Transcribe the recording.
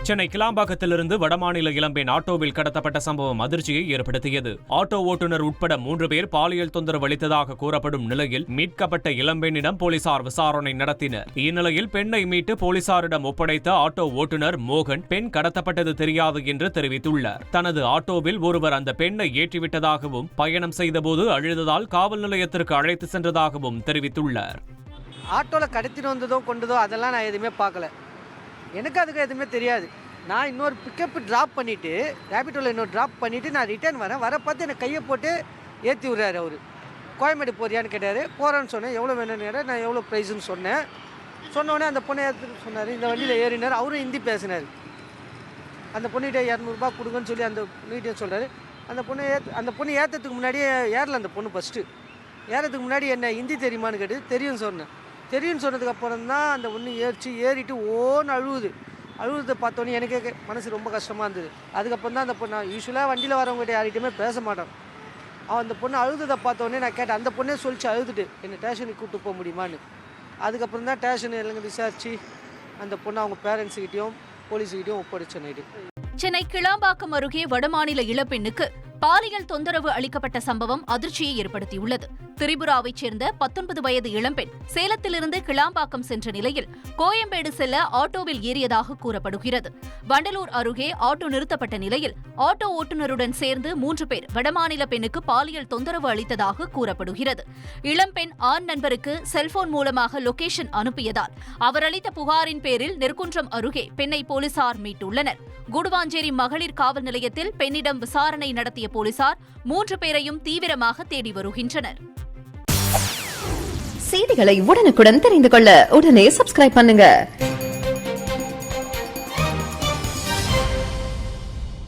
சென்னை கிளாம்பாக்கத்திலிருந்து வடமாநில இளம்பெண் ஆட்டோவில் கடத்தப்பட்ட சம்பவம் அதிர்ச்சியை ஏற்படுத்தியது. ஆட்டோ ஓட்டுநர் உட்பட 3 பேர் பாலியல் தொந்தரவு அளித்ததாக கூறப்படும் நிலையில் மீட்கப்பட்ட இளம்பெண்ணிடம் போலீசார் விசாரணை நடத்தினர். இந்நிலையில் பெண்ணை மீட்டு போலீசாரிடம் ஒப்படைத்த ஆட்டோ ஓட்டுநர் மோகன் பெண் கடத்தப்பட்டது தெரியாது என்று தெரிவித்துள்ளார். தனது ஆட்டோவில் ஒருவர் அந்த பெண்ணை ஏற்றிவிட்டதாகவும் பயணம் செய்தபோது அழுததால் காவல் நிலையத்திற்கு அழைத்து சென்றதாகவும் தெரிவித்துள்ளார். ஆட்டோல கடத்திட்டு வந்ததோ கொண்டதோ அதெல்லாம் நான் எதுவுமே பார்க்கல. எனக்கு அதுக்கு எதுவுமே தெரியாது. நான் இன்னொரு பிக்கப் ட்ராப் பண்ணிவிட்டு ரேபிட்டோவில் இன்னொரு ட்ராப் பண்ணிவிட்டு நான் ரிட்டர்ன் வர பார்த்து எனக்கு கையை போட்டு ஏற்றி விட்றாரு. அவர் கோயம்பேடு போறியான்னு கேட்டார். போகிறேன்னு சொன்னேன். எவ்வளோ வேணும்னு கேட்டார். நான் எவ்வளோ ப்ரைஸுன்னு சொன்னோடனே அந்த பொண்ணை ஏற்றுன்னு சொன்னார். இந்த வண்டியில் ஏறினார். அவரும் ஹிந்தி பேசினார். அந்த பொண்ணுகிட்ட 200 கொடுங்கன்னு சொல்லி அந்த பொண்ணுகிட்டே சொல்கிறாரு. அந்த பொண்ணு ஏற்றத்துக்கு முன்னாடியே ஏறல. அந்த பொண்ணு ஃபஸ்ட்டு ஏறதுக்கு முன்னாடி என்ன ஹிந்தி தெரியுமான்னு கேட்டு தெரியும்னு சொன்னேன். தெரியும்னு சொன்னதுக்கப்புறம் தான் அந்த ஒன்று ஏறிட்டு ஓன்னு அழுவுறதை பார்த்தோன்னே எனக்கே மனசு ரொம்ப கஷ்டமாக இருந்தது. அதுக்கப்புறம் தான் அந்த பொண்ணு யூஸ்வலாக வண்டியில் வரவங்ககிட்ட யார்கிட்டையுமே பேச மாட்டான். அந்த பொண்ணு அழுதுதை பார்த்தோன்னே நான் கேட்டேன். அந்த பொண்ணே சொல்லிச்சு அழுதுட்டு என்னை ஸ்டேஷனுக்கு கூப்பிட்டு போக முடியுமான்னு. அதுக்கப்புறம் தான் ஸ்டேஷன் எல்லாம் விசாரித்து அந்த பொண்ணு அவங்க பேரண்ட்ஸுக்கிட்டையும் போலீஸுக்கிட்டையும் ஒப்படைச்ச நைட்டு. சென்னை கிளாம்பாக்கம் அருகே வடமாநில இளப்பெண்ணுக்கு பாலியல் தொந்தரவு அளிக்கப்பட்ட சம்பவம் அதிர்ச்சியை ஏற்படுத்தியுள்ளது. திரிபுராவைச் சேர்ந்த 19 வயது இளம்பெண் சேலத்திலிருந்து கிளாம்பாக்கம் சென்ற நிலையில் கோயம்பேடு செல்ல ஆட்டோவில் ஏறியதாக கூறப்படுகிறது. வண்டலூர் அருகே ஆட்டோ நிறுத்தப்பட்ட நிலையில் ஆட்டோ ஓட்டுநருடன் சேர்ந்து 3 பேர் வடமாநில பெண்ணுக்கு பாலியல் தொந்தரவு அளித்ததாக கூறப்படுகிறது. இளம்பெண் ஆண் நண்பருக்கு செல்போன் மூலமாக லொகேஷன் அனுப்பியதால் அவர் அளித்த புகாரின் பேரில் நெற்குன்றம் அருகே பெண்ணை போலீசார் மீட்டுள்ளனர். கூடுவாஞ்சேரி மகளிர் காவல் நிலையத்தில் பெண்ணிடம் விசாரணை நடத்திய போலீசார் 3 பேரையும் தீவிரமாக தேடி வருகின்றனர். செய்திகளை உடனுக்குடன் தெரிந்து கொள்ள உடனே சப்ஸ்கிரைப் பண்ணுங்க.